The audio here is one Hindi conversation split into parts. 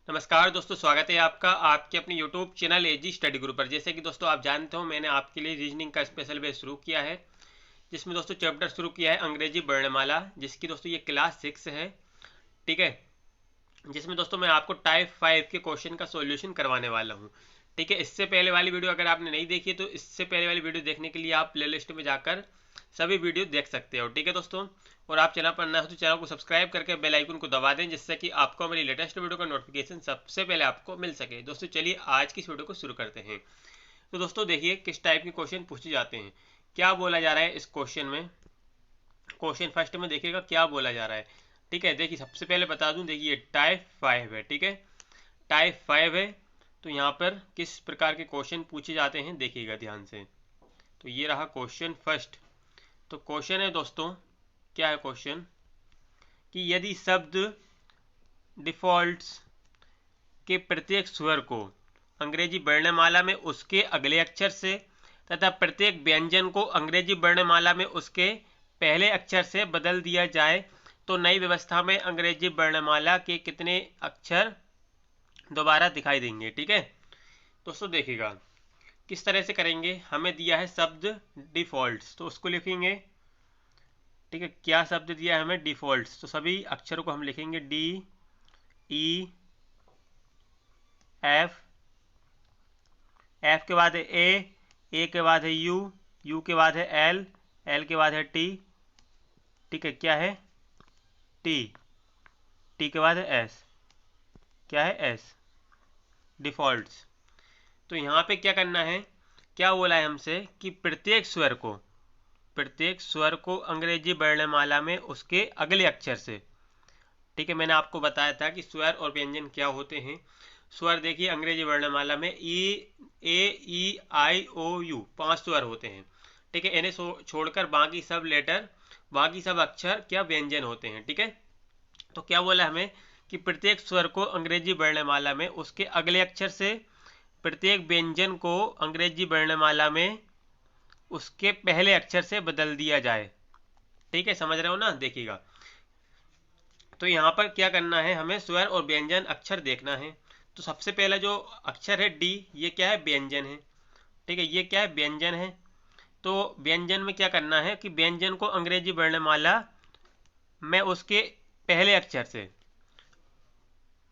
नमस्कार दोस्तों, स्वागत है आपका आपके अपने YouTube चैनल एजी स्टडी ग्रुप पर। जैसे कि दोस्तों आप जानते हो, मैंने आपके लिए रीजनिंग का स्पेशल बेस शुरू किया है, जिसमें दोस्तों चैप्टर शुरू किया है अंग्रेजी वर्णमाला, जिसकी दोस्तों ये क्लास 6 है। ठीक है, जिसमें दोस्तों मैं आपको टाइप 5 के क्वेश्चन का सॉल्यूशन करवाने वाला हूँ। ठीक है, इससे पहले वाली वीडियो अगर आपने नहीं देखी तो इससे पहले वाली वीडियो देखने के लिए आप प्लेलिस्ट में जाकर सभी वीडियो देख सकते हो। ठीक है दोस्तों, और आप चैनल पर नए हो तो चैनल को सब्सक्राइब करके बेल आइकन को दबा दें, जिससे कि आपको हमारी लेटेस्ट वीडियो का नोटिफिकेशन सबसे पहले आपको मिल सके। दोस्तों चलिए आज की इस वीडियो को शुरू करते हैं। तो दोस्तों देखिए किस टाइप के क्वेश्चन पूछे जाते हैं, क्या बोला जा रहा है इस क्वेश्चन में। क्वेश्चन फर्स्ट में देखिएगा क्या बोला जा रहा है। ठीक है, देखिए सबसे पहले बता दूं, देखिए टाइप 5 है। ठीक है, टाइप 5 है, तो यहाँ पर किस प्रकार के क्वेश्चन पूछे जाते हैं देखिएगा ध्यान से। तो ये रहा क्वेश्चन फर्स्ट। तो क्वेश्चन है दोस्तों, क्या है क्वेश्चन कि यदि शब्द डिफॉल्ट्स के प्रत्येक स्वर को अंग्रेजी वर्णमाला में उसके अगले अक्षर से तथा प्रत्येक व्यंजन को अंग्रेजी वर्णमाला में उसके पहले अक्षर से बदल दिया जाए तो नई व्यवस्था में अंग्रेजी वर्णमाला के कितने अक्षर दोबारा दिखाई देंगे। ठीक है दोस्तों, देखिएगा किस तरह से करेंगे। हमें दिया है शब्द डिफॉल्ट्स, तो उसको लिखेंगे। ठीक है, क्या शब्द दिया है हमें? डिफॉल्ट्स। तो सभी अक्षरों को हम लिखेंगे डी ई एफ, एफ के बाद है ए के बाद है यू, यू के बाद है एल, एल के बाद है टी। ठीक है, क्या है? टी, टी के बाद है एस, क्या है? एस। डिफॉल्ट्स। तो यहाँ पे क्या करना है, क्या बोला है हमसे कि प्रत्येक स्वर को अंग्रेजी वर्णमाला में उसके अगले अक्षर से। ठीक है, मैंने आपको बताया था कि स्वर और व्यंजन क्या होते हैं। स्वर देखिए अंग्रेजी वर्णमाला में ई आई ओ यू 5 स्वर होते हैं। ठीक है, इन्हें छोड़कर बाकी सब लेटर, बाकी सब अक्षर क्या व्यंजन होते हैं। ठीक है, तो क्या बोला हमें कि प्रत्येक स्वर को अंग्रेजी वर्णमाला में उसके अगले अक्षर से, प्रत्येक व्यंजन को अंग्रेजी वर्णमाला में उसके पहले अक्षर से बदल दिया जाए। ठीक है, समझ रहे हो ना? देखिएगा, तो यहाँ पर क्या करना है, हमें स्वर और व्यंजन अक्षर देखना है। तो सबसे पहला जो अक्षर है डी, ये क्या है? व्यंजन है। ठीक है, ये क्या है? व्यंजन है। तो व्यंजन में क्या करना है कि व्यंजन को अंग्रेजी वर्णमाला में उसके पहले अक्षर से,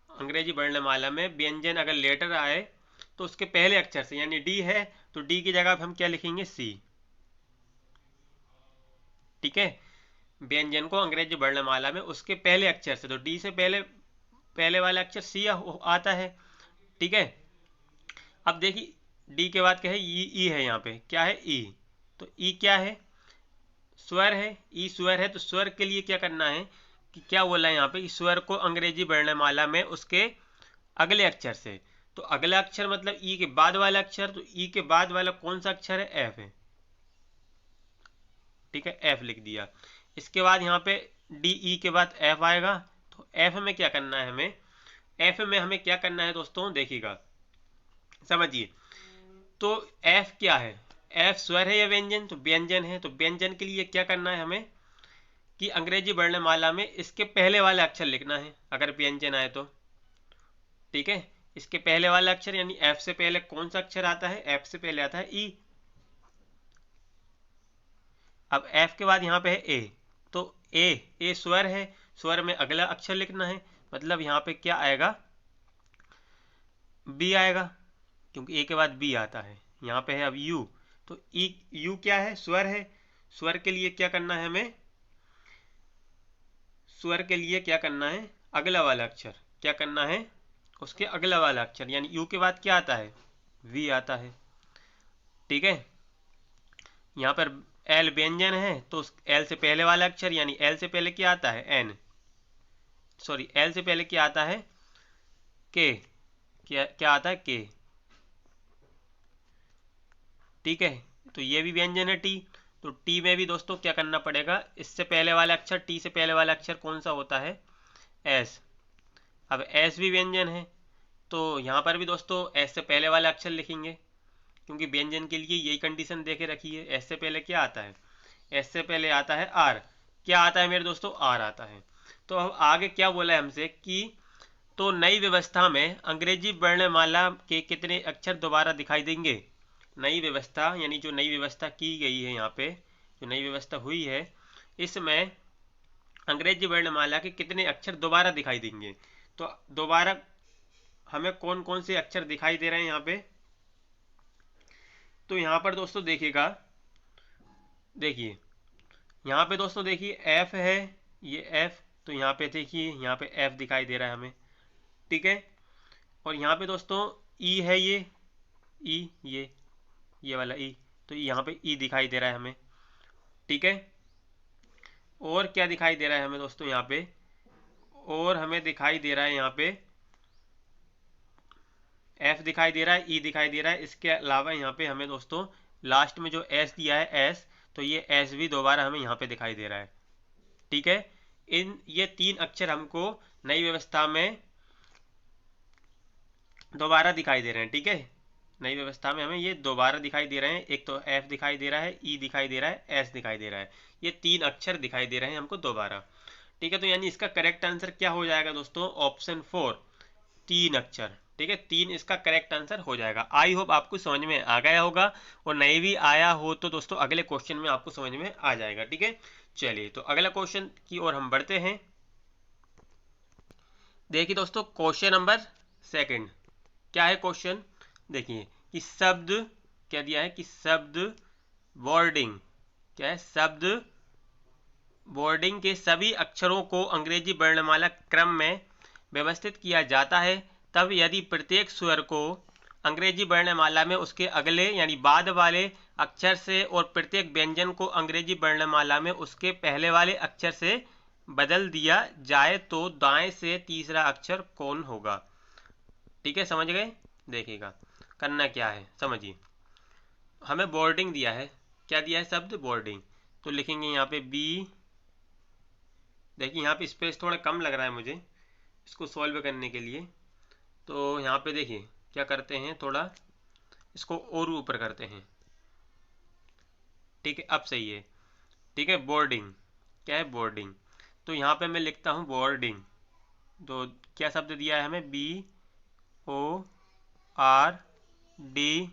अंग्रेजी वर्णमाला में व्यंजन अगर लेटर आए तो उसके पहले अक्षर से, यानी डी है तो डी की जगह हम क्या लिखेंगे? सी। ठीक है, व्यंजन को अंग्रेजी वर्णमाला में उसके पहले अक्षर से, तो डी से पहले पहले वाला अक्षर सी आता है। ठीक है, अब देखिए डी के बाद क्या है? ई है। यहाँ पे क्या है? ई। तो ई क्या है? स्वर है। ई स्वर है, तो स्वर के लिए क्या करना है कि क्या बोला है यहाँ पे कि स्वर को अंग्रेजी वर्णमाला में उसके अगले अक्षर से। तो अगला अक्षर मतलब ई के बाद वाला अक्षर, तो ई के बाद वाला कौन सा अक्षर है? एफ है। ठीक है, एफ लिख दिया। इसके बाद यहाँ पे डी ई के बाद एफ आएगा। तो एफ में क्या करना है हमें? एफ में हमें क्या करना है दोस्तों, देखिएगा समझिए। तो एफ क्या है? एफ स्वर है या व्यंजन? तो व्यंजन है। तो व्यंजन के लिए क्या करना है हमें कि अंग्रेजी वर्णमाला में इसके पहले वाला अक्षर लिखना है अगर व्यंजन आए तो। ठीक है, इसके पहले वाला अक्षर यानी एफ से पहले कौन सा अक्षर आता है? एफ से पहले आता है ई। अब एफ के बाद यहाँ पे है ए, तो ए स्वर है, स्वर में अगला अक्षर लिखना है, मतलब यहाँ पे क्या आएगा? बी आएगा, क्योंकि ए के बाद बी आता है। यहाँ पे है अब यू, तो ई, यू क्या है? स्वर है। स्वर के लिए क्या करना है हमें? स्वर के लिए क्या करना है? अगला वाला अक्षर क्या करना है? उसके अगला वाला अक्षर, यानी यू के बाद क्या आता है? वी आता है। ठीक है, यहाँ पर एल व्यंजन है, तो उस एल से पहले वाला अक्षर यानी एल से पहले क्या आता है? एन, सॉरी एल से पहले क्या आता है? के। क्या आता है? के। ठीक है, तो ये भी व्यंजन है टी। तो टी में भी दोस्तों क्या करना पड़ेगा? इससे पहले वाला अक्षर, टी से पहले वाला अक्षर कौन सा होता है? एस। अब एस भी व्यंजन है, तो यहाँ पर भी दोस्तों एस से पहले वाला अक्षर लिखेंगे, क्योंकि व्यंजन के लिए यही कंडीशन देके रखी है। एस से पहले क्या आता है? एस से पहले आता है आर। क्या आता है मेरे दोस्तों? आर आता है। तो अब आगे क्या बोला है हमसे कि तो नई व्यवस्था में अंग्रेजी वर्णमाला के कितने अक्षर दोबारा दिखाई देंगे? नई व्यवस्था यानी जो नई व्यवस्था की गई है, यहाँ पे जो नई व्यवस्था हुई है, इसमें अंग्रेजी वर्णमाला के कितने अक्षर दोबारा दिखाई देंगे? तो दोबारा हमें कौन कौन से अक्षर दिखाई दे रहे हैं यहाँ पे? तो यहाँ पर दोस्तों देखिएगा, देखिए यहाँ पे दोस्तों देखिए एफ है, ये एफ, तो यहाँ पे देखिए यहाँ पे एफ दिखाई दे रहा है हमें, ठीक है। और यहाँ पे दोस्तों ई है, ये ई, ये वाला ई, तो यहाँ पे ई दिखाई दे रहा है हमें, ठीक है। और क्या दिखाई दे रहा है हमें दोस्तों यहाँ पे? और हमें दिखाई दे रहा है यहाँ पे एफ दिखाई दे रहा है, ई दिखाई दे रहा है। इसके अलावा यहाँ पे हमें दोस्तों लास्ट में जो एस दिया है, एस, तो ये एस भी दोबारा हमें यहाँ पे दिखाई दे रहा है, ठीक है। ये 3 अक्षर हमको नई व्यवस्था में दोबारा दिखाई दे रहे हैं, ठीक है। नई व्यवस्था में हमें ये दोबारा दिखाई दे रहे हैं। एक तो एफ दिखाई दे रहा है, ई दिखाई दे रहा है, एस दिखाई दे रहा है। ये 3 अक्षर दिखाई दे रहे हैं हमको दोबारा, ठीक है। तो यानी इसका करेक्ट आंसर क्या हो जाएगा दोस्तों? ऑप्शन 4, 3 अक्षर, ठीक है। 3 इसका करेक्ट आंसर हो जाएगा। आई होप आपको समझ में आ गया होगा, और नहीं भी आया हो तो दोस्तों अगले क्वेश्चन में आपको समझ में आ जाएगा, ठीक है। चलिए तो अगला क्वेश्चन की ओर हम बढ़ते हैं। देखिए दोस्तों क्वेश्चन नंबर 2 क्या है क्वेश्चन? देखिए कि शब्द क्या दिया है कि शब्द बोर्डिंग, क्या है? शब्द बोर्डिंग के सभी अक्षरों को अंग्रेजी वर्णमाला क्रम में व्यवस्थित किया जाता है, तब यदि प्रत्येक स्वर को अंग्रेजी वर्णमाला में उसके अगले यानी बाद वाले अक्षर से और प्रत्येक व्यंजन को अंग्रेजी वर्णमाला में उसके पहले वाले अक्षर से बदल दिया जाए तो दाएं से तीसरा अक्षर कौन होगा? ठीक है, समझ गए? देखिएगा करना क्या है, समझिए। हमें बोर्डिंग दिया है, क्या दिया है? शब्द बोर्डिंग। तो लिखेंगे यहाँ पे बी, देखिए यहाँ पे स्पेस थोड़ा कम लग रहा है मुझे इसको सॉल्व करने के लिए। तो यहाँ पे देखिए क्या करते हैं, थोड़ा इसको और ऊपर करते हैं, ठीक है, अब सही है, ठीक है। बोर्डिंग, क्या है? बोर्डिंग। तो यहाँ पे मैं लिखता हूँ बोर्डिंग। तो क्या शब्द दिया है हमें? B O R D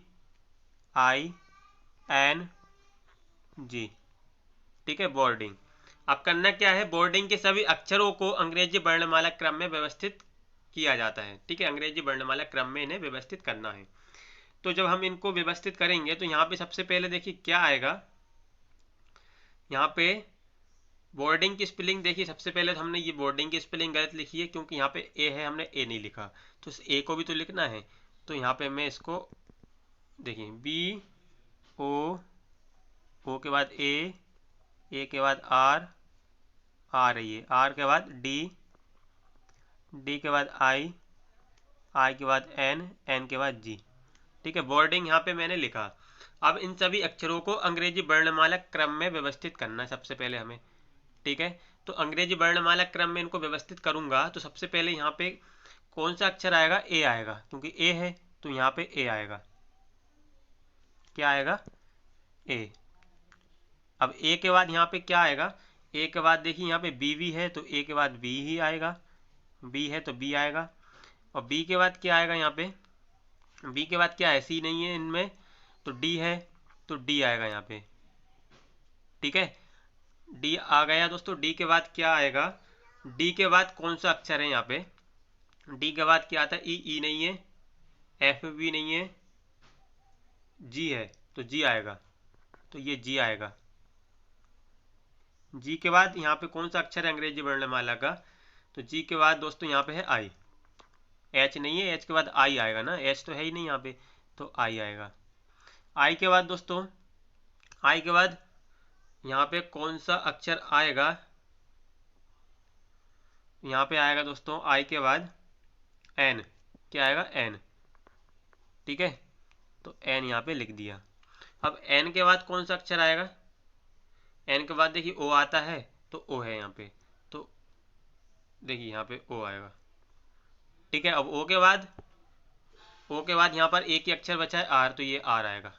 I N G, ठीक है, बोर्डिंग। अब करना क्या है? बोर्डिंग के सभी अक्षरों को अंग्रेजी वर्णमाला क्रम में व्यवस्थित किया जाता है, ठीक है। अंग्रेजी वर्णमाला क्रम में इन्हें व्यवस्थित करना है। तो जब हम इनको व्यवस्थित करेंगे तो यहाँ पे सबसे पहले देखिए क्या आएगा। यहाँ पे बोर्डिंग की स्पेलिंग देखिए, सबसे पहले तो हमने ये बोर्डिंग की स्पेलिंग गलत लिखी है क्योंकि यहाँ पे ए है, हमने ए नहीं लिखा, तो इस ए को भी तो लिखना है। तो यहाँ पे मैं इसको देखिए बी ओ, ओ के बाद ए के बाद आर, आ रही है, आर के बाद डी, डी के बाद आई के बाद एन के बाद जी, ठीक है। बोर्डिंग यहाँ पे मैंने लिखा। अब इन सभी अक्षरों को अंग्रेजी वर्णमाला क्रम में व्यवस्थित करना है सबसे पहले हमें, ठीक है। तो अंग्रेजी वर्णमाला क्रम में इनको व्यवस्थित करूंगा तो सबसे पहले यहाँ पे कौन सा अक्षर आएगा? ए आएगा, क्योंकि ए है तो यहाँ पे ए आएगा। क्या आएगा? ए। अब ए के बाद यहाँ पे क्या आएगा? ए के बाद देखिए यहाँ पे बी भी है तो ए के बाद बी ही आएगा, बी है तो बी आएगा। और बी के बाद क्या आएगा? यहाँ पे बी के बाद क्या है? सी नहीं है इनमें, तो डी है तो डी आएगा यहाँ पे, ठीक है। डी आ गया दोस्तों। डी के बाद क्या आएगा? डी के बाद कौन सा अक्षर है यहाँ पे? डी के बाद क्या आता है? ई, ई नहीं है, एफ भी नहीं है, जी है तो जी आएगा, तो ये जी आएगा। जी के बाद यहाँ पे कौन सा अक्षर है अंग्रेजी वर्णमाला का? तो जी के बाद दोस्तों यहाँ पे है आई, एच नहीं है, एच के बाद आई आएगा ना, एच तो है ही नहीं यहाँ पे, तो आई आएगा। आई के बाद दोस्तों, आई के बाद यहाँ पे कौन सा अक्षर आएगा? यहाँ पे आएगा दोस्तों आई के बाद एन, क्या आएगा? एन, ठीक है। तो एन यहाँ पे लिख दिया। अब एन के बाद कौन सा अक्षर आएगा? एन के बाद देखिए ओ आता है तो ओ है यहाँ पे, तो देखिए यहाँ पे ओ आएगा, ठीक है। अब ओ के बाद यहाँ पर एक ही अक्षर बचा है आर, तो ये आर आएगा,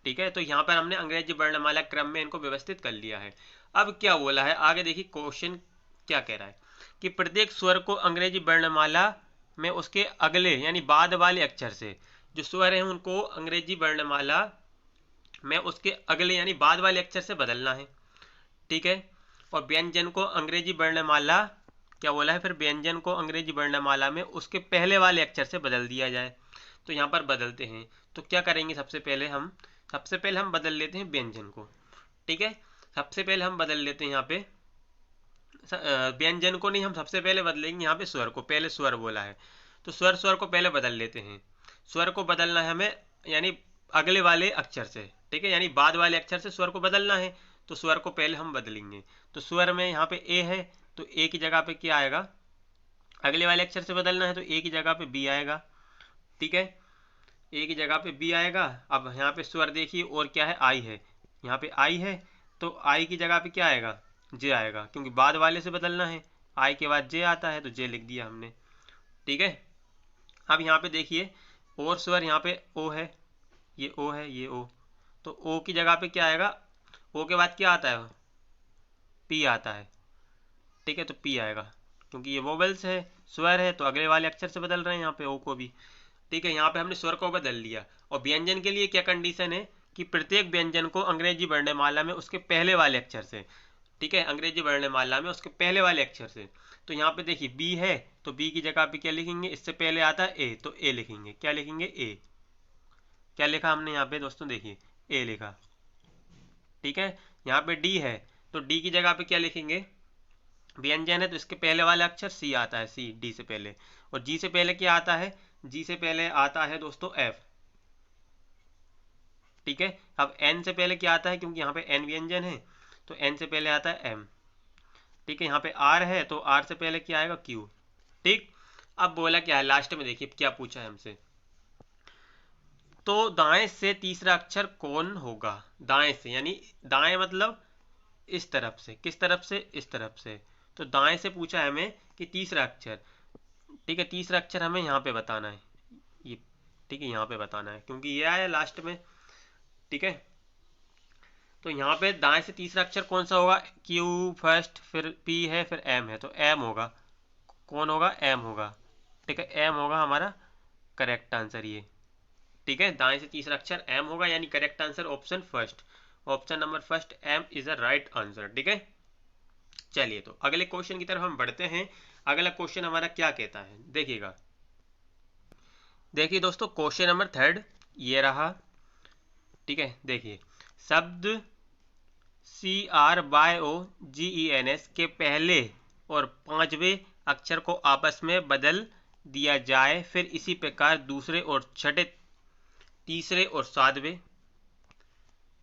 ठीक है। तो यहाँ पर हमने अंग्रेजी वर्णमाला क्रम में इनको व्यवस्थित कर लिया है। अब क्या बोला है आगे देखिए क्वेश्चन क्या कह रहा है। कि प्रत्येक स्वर को अंग्रेजी वर्णमाला में उसके अगले यानी बाद वाले अक्षर से, जो स्वर हैं उनको अंग्रेजी वर्णमाला में उसके अगले यानी बाद वाले अक्षर से बदलना है। ठीक है, और व्यंजन को अंग्रेजी वर्णमाला क्या बोला है, फिर व्यंजन को अंग्रेजी वर्णमाला में उसके पहले वाले अक्षर से बदल दिया जाए। तो यहाँ पर बदलते हैं, तो क्या करेंगे, सबसे पहले हम बदल लेते हैं व्यंजन को। ठीक है, सबसे पहले हम बदल लेते हैं यहाँ पे व्यंजन को नहीं, हम सबसे पहले बदलेंगे यहाँ पे स्वर को। पहले स्वर बोला है तो स्वर को पहले बदल लेते हैं। स्वर को बदलना है हमें यानी अगले वाले अक्षर से। ठीक है, यानी बाद वाले अक्षर से स्वर को बदलना है, तो स्वर को पहले हम बदलेंगे। तो स्वर में यहाँ पे ए है, तो ए की जगह पे क्या आएगा, अगले वाले अक्षर से बदलना है तो ए की जगह पे बी आएगा। ठीक है, ए की जगह पे बी आएगा। अब यहाँ पे स्वर देखिए और क्या है, आई है, यहाँ पे आई है तो आई की जगह पे क्या आएगा, जे आएगा, क्योंकि बाद वाले से बदलना है। आई के बाद जे आता है तो जे लिख दिया हमने। ठीक है, अब यहाँ पे देखिए और स्वर, यहाँ पे ओ है, ये ओ है, ये ओ, तो ओ की जगह पे क्या आएगा, ओ के बाद क्या आता है, पी आता है। ठीक है, तो पी आएगा क्योंकि ये वोवेल्स है, स्वर है, तो अगले वाले अक्षर से बदल रहे हैं यहाँ पे ओ को भी। ठीक है, यहाँ पे हमने स्वर को बदल लिया। और व्यंजन के लिए क्या कंडीशन है कि प्रत्येक व्यंजन को अंग्रेजी वर्णमाला में उसके पहले वाले अक्षर से, ठीक है, अंग्रेजी वर्णमाला में उसके पहले वाले अक्षर से। तो यहाँ पे देखिए बी है, तो बी की जगह पे क्या लिखेंगे, इससे पहले आता है ए, तो ए लिखेंगे। क्या लिखेंगे, ए। क्या लिखा हमने यहाँ पे दोस्तों, देखिए ए लिखा। ठीक है, यहाँ पे डी है, तो डी की जगह पे क्या लिखेंगे, व्यंजन है तो इसके पहले वाला अक्षर सी आता है, सी डी से पहले। और जी से पहले क्या आता है, जी से पहले आता है दोस्तों एफ। ठीक है, अब एन से पहले क्या आता है, क्योंकि यहाँ पे एन व्यंजन है तो एन से पहले आता है एम। ठीक है, यहाँ पे आर है तो आर से पहले क्या आएगा, क्यू। ठीक, अब बोला क्या है लास्ट में, देखिए क्या पूछा है हमसे, तो दाएं से तीसरा अक्षर कौन होगा। दाएं से यानी दाएं मतलब इस तरफ से, किस तरफ से, इस तरफ से। तो दाएं से पूछा है हमें कि तीसरा अक्षर। ठीक है, तीसरा अक्षर हमें यहाँ पे बताना है, ये। ठीक है, यहाँ पे बताना है क्योंकि ये आया लास्ट में। ठीक है, तो यहाँ पे दाएं से तीसरा अक्षर कौन सा होगा, क्यू फर्स्ट, फिर पी है, फिर एम है, तो एम होगा। कौन होगा, एम होगा। ठीक है, एम होगा हमारा करेक्ट आंसर ये। ठीक है, दाएं से तीसरा अक्षर एम होगा, यानी correct answer option first, option number first M is a right answer. ठीक है, चलिए तो अगले क्वेश्चन की तरफ हम बढ़ते हैं। अगला क्वेश्चन हमारा क्या कहता है, देखिएगा। देखिए दोस्तों, क्वेश्चन नंबर थर्ड ये रहा। ठीक है, देखिए शब्द CRYOGENS के पहले और पांचवें अक्षर को आपस में बदल दिया जाए, फिर इसी प्रकार दूसरे और छठे, तीसरे और सातवें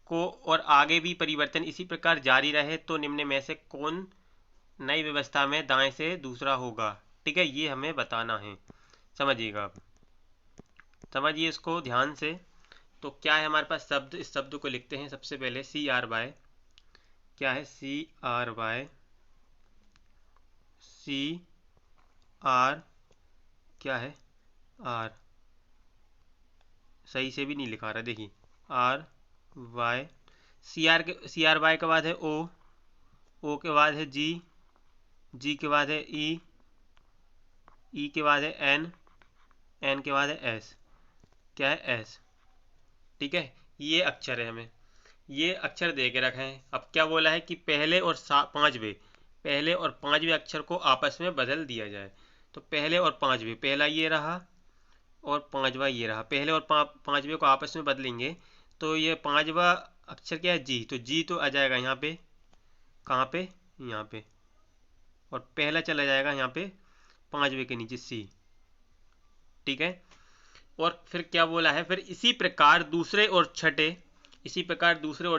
को और आगे भी परिवर्तन इसी प्रकार जारी रहे, तो निम्न में से कौन नई व्यवस्था में दाएं से दूसरा होगा। ठीक है, ये हमें बताना है, समझिएगा आप, समझिए इसको ध्यान से। तो क्या है हमारे पास शब्द, इस शब्द को लिखते हैं सबसे पहले CRY, क्या है CRY, CR क्या है R, सही से भी नहीं लिखा रहा, देखिए RY, CRY के बाद है O के बाद है G के बाद है E के बाद है N के बाद है S, क्या है S। ठीक है, ये अक्षर है, हमें ये अक्षर दे के रखे हैं। अब क्या बोला है कि पहले और पांचवें अक्षर को आपस में बदल दिया जाए। तो पहले और पांचवें, पहला ये रहा और पांचवा ये रहा, पहले और पांचवें को आपस में बदलेंगे। तो ये पांचवा अक्षर क्या है, जी, तो जी तो आ जाएगा यहाँ पे, कहाँ पे, यहाँ पे, और पहला चला जाएगा यहाँ पे पांचवें के नीचे सी। ठीक है, और फिर क्या बोला है, फिर इसी प्रकार दूसरे और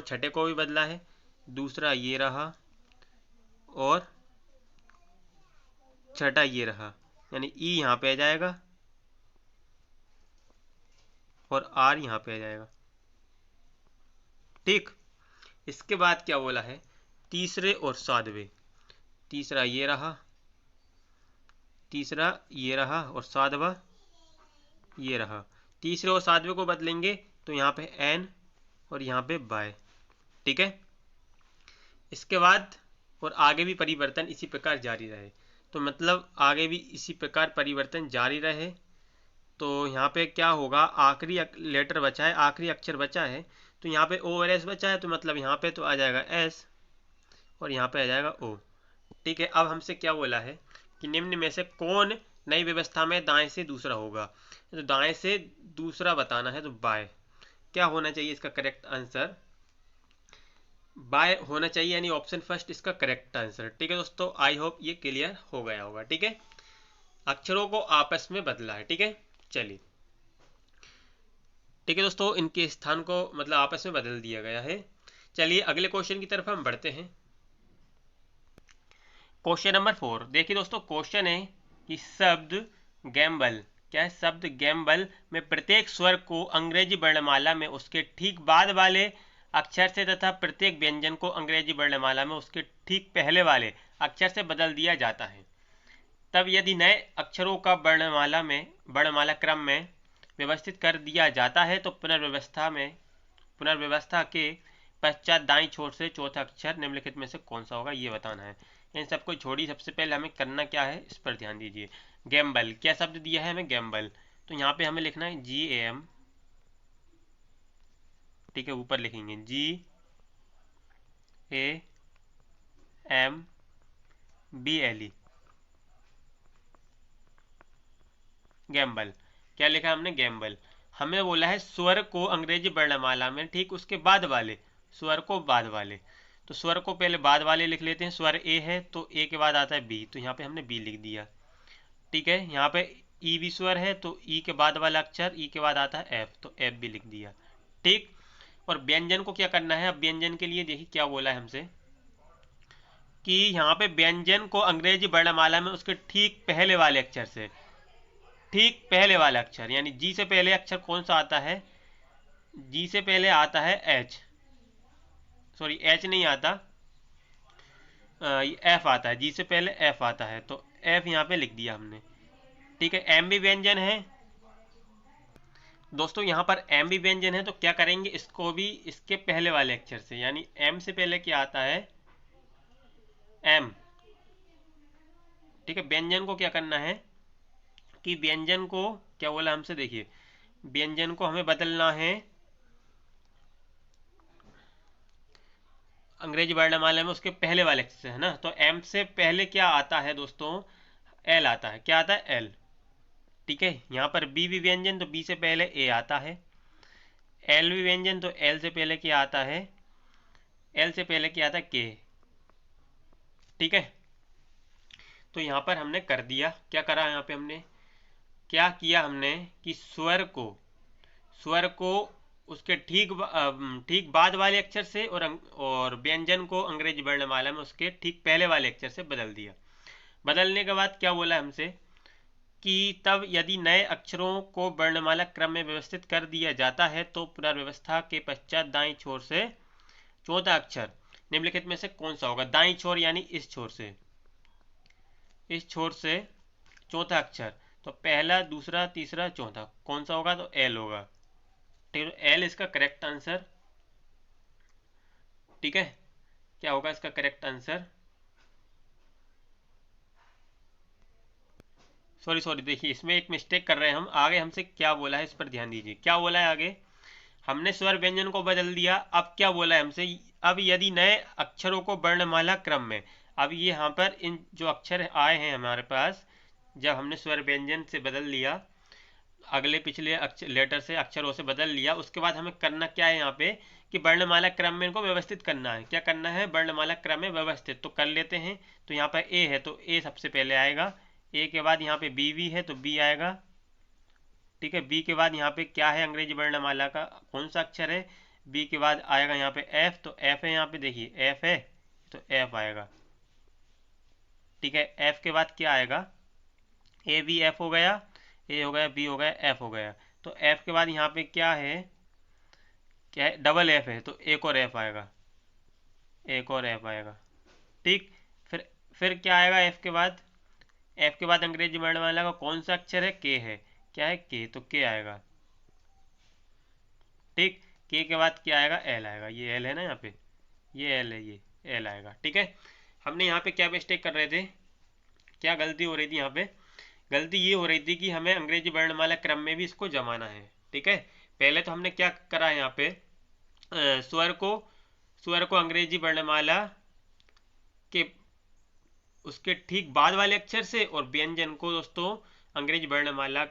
छठे को भी बदला है। दूसरा ये रहा और छठा ये रहा, यानी ई यहाँ पे आ जाएगा और आर यहाँ पे आ जाएगा। ठीक, इसके बाद क्या बोला है, तीसरे और सातवें, तीसरा ये रहा, तीसरा ये रहा और सातवां ये रहा। तीसरे और सातवें को बदलेंगे तो यहाँ पे एन और यहाँ पे बाय। ठीक है, इसके बाद और आगे भी परिवर्तन इसी प्रकार जारी रहे। तो मतलब आगे भी इसी प्रकार परिवर्तन जारी रहे। तो यहाँ पे क्या होगा, आखिरी लेटर बचा है, आखिरी अक्षर बचा है, तो यहाँ पे ओ और एस बचा है, तो मतलब यहाँ पे तो आ जाएगा एस और यहाँ पे आ जाएगा ओ। ठीक है, अब हमसे क्या बोला है कि निम्न में से कौन नई व्यवस्था में दाएं से दूसरा होगा। तो दाएं से दूसरा बताना है, तो बाय क्या होना चाहिए इसका करेक्ट आंसर, बाय होना चाहिए, यानी ऑप्शन फर्स्ट इसका करेक्ट आंसर। ठीक है दोस्तों, आई होप ये क्लियर हो गया होगा। ठीक है, अक्षरों को आपस में बदला है। ठीक है, चलिए ठीक है दोस्तों, इनके स्थान को मतलब आपस में बदल दिया गया है। चलिए अगले क्वेश्चन की तरफ हम बढ़ते हैं। क्वेश्चन नंबर 4 देखिए दोस्तों, क्वेश्चन है कि शब्द गैम्बल, क्या है, शब्द गैम्बल में प्रत्येक स्वर को अंग्रेजी वर्णमाला में उसके ठीक बाद वाले अक्षर से तथा प्रत्येक व्यंजन को अंग्रेजी वर्णमाला में उसके ठीक पहले वाले अक्षर से बदल दिया जाता है। तब यदि नए अक्षरों का वर्णमाला क्रम में व्यवस्थित कर दिया जाता है तो पुनर्व्यवस्था के पश्चात दाईं छोर से चौथा अक्षर निम्नलिखित में से कौन सा होगा, ये बताना है। इन सबको छोड़ी सबसे पहले हमें करना क्या है, इस पर ध्यान दीजिए। गैम्बल, क्या शब्द दिया है हमें, गैम्बल, तो यहाँ पे हमें लिखना है GAM। ठीक है, ऊपर लिखेंगे GAMBLE, गैम्बल। क्या लिखा हमने, गैम्बल। हमें बोला है स्वर को अंग्रेजी वर्णमाला में ठीक उसके बाद वाले स्वर को बाद वाले, तो स्वर को पहले बाद वाले लिख लेते हैं। स्वर ए है तो ए के बाद आता है बी, तो यहाँ पे हमने बी लिख दिया। ठीक है, यहाँ पे ई भी स्वर है तो ई के बाद वाला अक्षर ई के बाद आता है एफ, तो एफ भी लिख दिया। ठीक, और व्यंजन को क्या करना है, अब व्यंजन के लिए देखिए क्या बोला है हमसे कि यहाँ पे व्यंजन को अंग्रेजी वर्णमाला में उसके ठीक पहले वाले अक्षर से, ठीक पहले वाला अक्षर, यानी जी से पहले अक्षर कौन सा आता है, जी से पहले आता है एच, सॉरी एच नहीं आता, एफ आता है, जी से पहले एफ आता है, तो एफ यहाँ पे लिख दिया हमने। ठीक है, एम भी व्यंजन है दोस्तों, यहाँ पर एम भी व्यंजन है, तो क्या करेंगे, इसको भी इसके पहले वाले अक्षर से, यानी एम से पहले क्या आता है, एम। ठीक है, व्यंजन को क्या करना है कि व्यंजन को क्या बोला हमसे, देखिए व्यंजन को हमें बदलना है अंग्रेजी वर्णमाला में उसके पहले वाले अक्षर से, है ना। तो एम से पहले क्या आता है दोस्तों, एल आता है, क्या आता है, एल। ठीक है, यहाँ पर बी भी व्यंजन, तो बी से पहले ए आता है। एल भी व्यंजन, तो एल से पहले क्या आता है, एल से पहले क्या आता है, के। ठीक है, तो यहाँ पर हमने कर दिया, क्या करा यहाँ पे हमने, क्या किया हमने कि स्वर को उसके ठीक बाद वाले अक्षर से और व्यंजन को अंग्रेजी वर्णमाला में उसके ठीक पहले वाले अक्षर से बदल दिया। बदलने के बाद क्या बोला हमसे कि तब यदि नए अक्षरों को वर्णमाला क्रम में व्यवस्थित कर दिया जाता है तो पुनर्व्यवस्था के पश्चात दाईं छोर से चौथा अक्षर निम्नलिखित में से कौन सा होगा। दाईं छोर यानी इस छोर से चौथा अक्षर, तो पहला दूसरा तीसरा चौथा कौन सा होगा, तो एल होगा। ठीक है, एल इसका करेक्ट आंसर। ठीक है, क्या होगा इसका करेक्ट आंसर, सॉरी देखिए इसमें एक मिस्टेक कर रहे हैं हम, आगे हमसे क्या बोला है इस पर ध्यान दीजिए। क्या बोला है आगे, हमने स्वर व्यंजन को बदल दिया, अब क्या बोला है हमसे, अब यदि नए अक्षरों को वर्णमाला क्रम में, अब ये यहाँ पर इन जो अक्षर आए हैं हमारे पास, जब हमने स्वर व्यंजन से बदल लिया, अगले पिछले लेटर से अक्षरों से बदल लिया, उसके बाद हमें करना क्या है यहाँ पे कि वर्णमाला क्रम में इनको व्यवस्थित करना है। क्या करना है, वर्णमाला क्रम में व्यवस्थित, तो कर लेते हैं। तो यहाँ पर ए है तो ए सबसे पहले आएगा, ए के बाद यहाँ पे बी भी है तो बी आएगा। ठीक है, बी के बाद यहाँ पे क्या है, अंग्रेजी वर्णमाला का कौन सा अक्षर है, बी के बाद आएगा यहाँ पे एफ, तो एफ है, यहाँ पे देखिए एफ है तो एफ आएगा। ठीक है, एफ के बाद क्या आएगा, ए बी एफ हो गया, ए हो गया, बी हो गया, एफ हो गया। तो एफ के बाद यहाँ पे क्या है, डबल एफ है तो एक और एफ आएगा, एक और एफ आएगा। ठीक, फिर क्या आएगा एफ के बाद, एफ के बाद अंग्रेजी वर्णमाला का कौन सा अक्षर है, के है, क्या है, के, तो के आएगा। ठीक, के के बाद क्या आएगा, एल आएगा, ये एल है ना यहाँ पे, ये एल है, ये एल आएगा। ठीक है, हमने यहाँ पे क्या मिस्टेक कर रहे थे क्या गलती हो रही थी यहाँ पे? गलती ये हो रही थी कि हमें अंग्रेजी वर्णमाला क्रम में भी इसको जमाना है। ठीक है, पहले तो हमने क्या करा है यहाँ पे, स्वर को अंग्रेजी वर्णमाला के उसके ठीक बाद वाले अक्षर से और व्यंजन को दोस्तों अंग्रेजी वर्णमाला